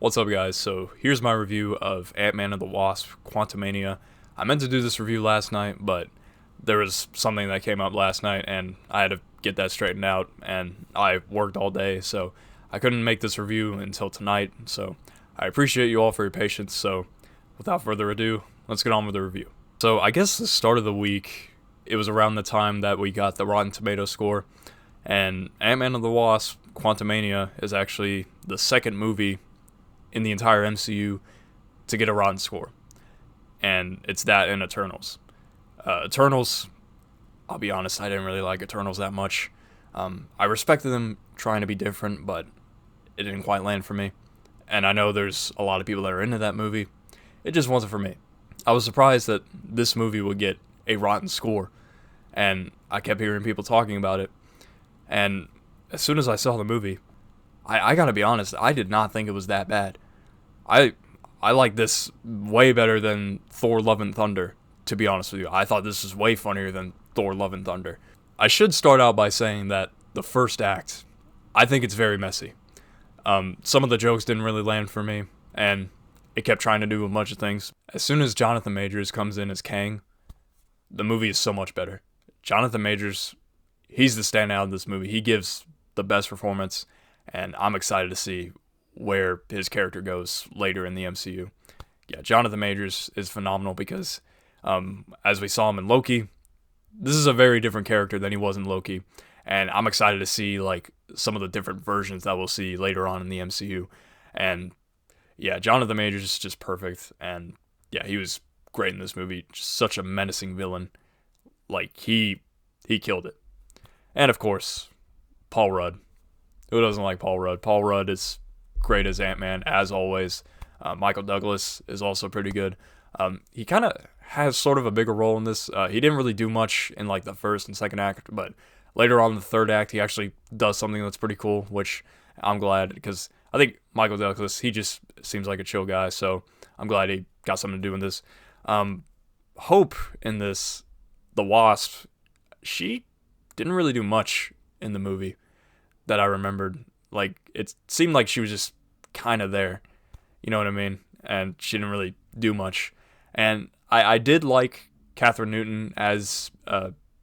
What's up, guys? So here's my review of Ant-Man and the Wasp: Quantumania. I meant to do this review last night, but there was something that came up last night and I had to get that straightened out, and I worked all day, so I couldn't make this review until tonight. So I appreciate you all for your patience. So without further ado, let's get on with the review. So I guess the start of the week, it was around the time that we got the Rotten Tomato score, and Ant-Man and the Wasp: Quantumania is actually the second movie in the entire MCU to get a Rotten score, and it's that and Eternals. Eternals, I'll be honest, I didn't really like Eternals that much. I respected them trying to be different, but it didn't quite land for me. And I know there's a lot of people that are into that movie. It just wasn't for me. I was surprised that this movie would get a Rotten score, and I kept hearing people talking about it. And as soon as I saw the movie, I gotta be honest, I did not think it was that bad. I like this way better than Thor: Love and Thunder, to be honest with you. I thought this was way funnier than Thor: Love and Thunder. I should start out by saying that the first act, I think it's very messy. Some of the jokes didn't really land for me, and it kept trying to do a bunch of things. As soon as Jonathan Majors comes in as Kang, the movie is so much better. Jonathan Majors, he's the standout in this movie. He gives the best performance, and I'm excited to see where his character goes later in the MCU. Yeah, Jonathan Majors is phenomenal because, as we saw him in Loki, this is a very different character than he was in Loki, and I'm excited to see like some of the different versions that we'll see later on in the MCU. And yeah, Jonathan Majors is just perfect, and yeah, he was great in this movie. Just such a menacing villain. Like he killed it. And of course, Paul Rudd. Who doesn't like Paul Rudd? Paul Rudd is great as Ant-Man, as always. Michael Douglas is also pretty good. He kind of has sort of a bigger role in this. He didn't really do much in like the first and second act, but later on in the third act, he actually does something that's pretty cool, which I'm glad, because I think Michael Douglas, he just seems like a chill guy, so I'm glad he got something to do in this. Hope in this, the Wasp, she didn't really do much in the movie that I remembered. Like, it seemed like she was just kind of there. You know what I mean? And she didn't really do much. And I did like Catherine Newton as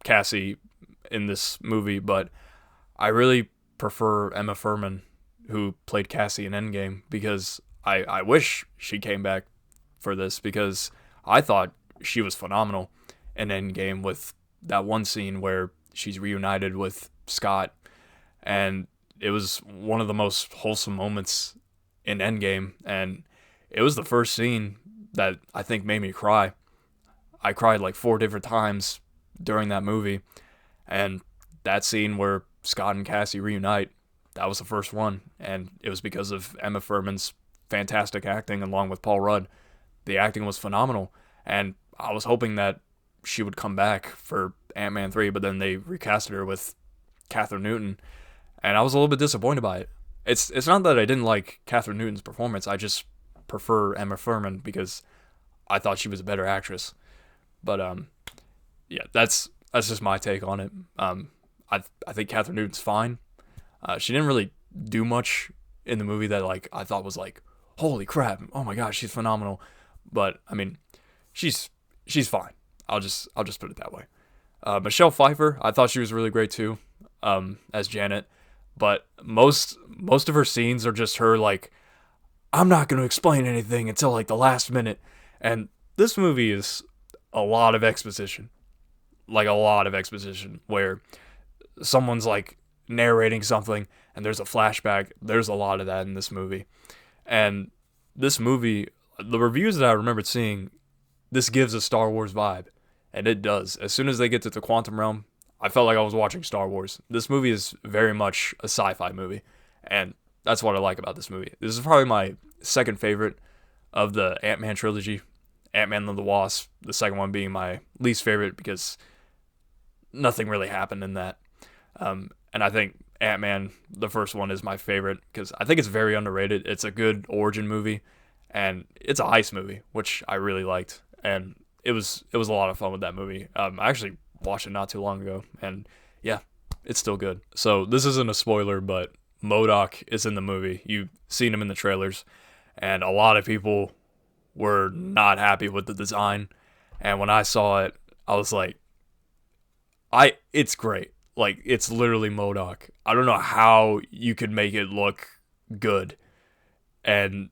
Cassie in this movie, but I really prefer Emma Fuhrmann, who played Cassie in Endgame, because I wish she came back for this, because I thought she was phenomenal in Endgame with that one scene where she's reunited with Scott, and it was one of the most wholesome moments in Endgame, and it was the first scene that I think made me cry. I cried like 4 different times during that movie, and that scene where Scott and Cassie reunite, that was the first one, and it was because of Emma Fuhrmann's fantastic acting along with Paul Rudd. The acting was phenomenal, and I was hoping that she would come back for Ant-Man 3, but then they recasted her with Catherine Newton, and I was a little bit disappointed by it. It's not that I didn't like Catherine Newton's performance. I just prefer Emma Fuhrmann because I thought she was a better actress. But yeah, that's just my take on it. I think Catherine Newton's fine. She didn't really do much in the movie that like I thought was like, holy crap, oh my gosh, she's phenomenal. But I mean, she's fine. I'll just put it that way. Michelle Pfeiffer, I thought she was really great too, as Janet. But most of her scenes are just her like, I'm not going to explain anything until like the last minute. And this movie is a lot of exposition. Like a lot of exposition where someone's like narrating something and there's a flashback. There's a lot of that in this movie. And this movie, the reviews that I remembered seeing, this gives a Star Wars vibe. And it does. As soon as they get to the quantum realm, I felt like I was watching Star Wars. This movie is very much a sci-fi movie, and that's what I like about this movie. This is probably my second favorite of the Ant-Man trilogy. Ant-Man and the Wasp, the second one being my least favorite because nothing really happened in that. And I think Ant-Man, the first one, is my favorite because I think it's very underrated. It's a good origin movie, and it's a heist movie, which I really liked. And it was a lot of fun with that movie. I actually watched it not too long ago, and yeah, it's still good. So this isn't a spoiler, but Modak is in the movie. You've seen him in the trailers, and a lot of people were not happy with the design. And when I saw it, I was like, it's great. Like, it's literally Modak. I don't know how you could make it look good, and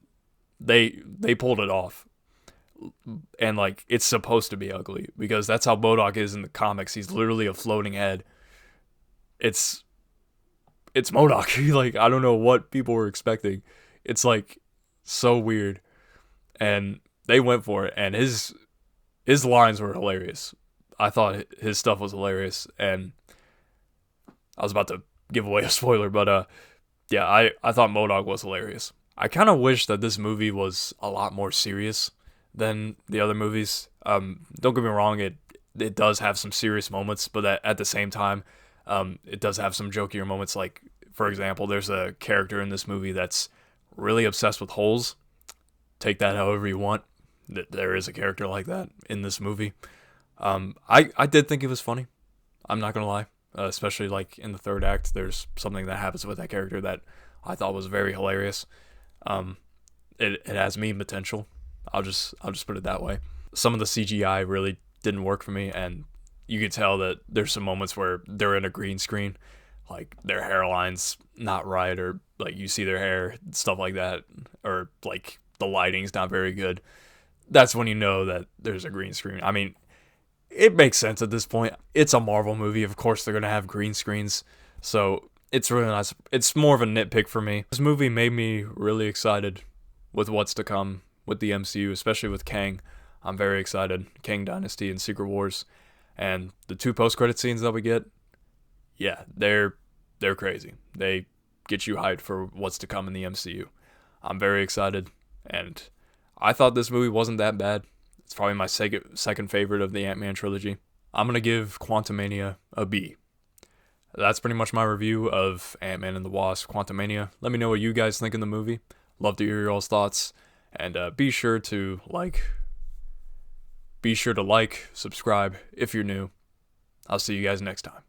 they pulled it off. And like, it's supposed to be ugly because that's how Modak is in the comics. He's literally a floating head. It's Modak. Like, I don't know what people were expecting. It's like so weird, and they went for it. And his lines were hilarious. I thought his stuff was hilarious, and I was about to give away a spoiler, but yeah, I thought Modak was hilarious. I kind of wish that this movie was a lot more serious than the other movies. Don't get me wrong, it does have some serious moments, but at the same time, it does have some jokier moments. Like, for example, there's a character in this movie that's really obsessed with holes. Take that however you want. There is a character like that in this movie. I did think it was funny. I'm not gonna lie. Especially like in the third act, there's something that happens with that character that I thought was very hilarious. It has meme potential. I'll just put it that way. Some of the CGI really didn't work for me, and you could tell that there's some moments where they're in a green screen, like their hairline's not right, or like you see their hair, stuff like that, or like the lighting's not very good. That's when you know that there's a green screen. I mean, it makes sense at this point. It's a Marvel movie. Of course, they're going to have green screens. So it's really nice. It's more of a nitpick for me. This movie made me really excited with what's to come with the MCU, especially with Kang. I'm very excited. Kang Dynasty and Secret Wars. And the 2 post-credit scenes that we get, yeah, they're crazy. They get you hyped for what's to come in the MCU. I'm very excited. And I thought this movie wasn't that bad. It's probably my second favorite of the Ant-Man trilogy. I'm going to give Quantumania a B. That's pretty much my review of Ant-Man and the Wasp, Quantumania. Let me know what you guys think of the movie. Love to hear your all's thoughts. And be sure to like, subscribe if you're new. I'll see you guys next time.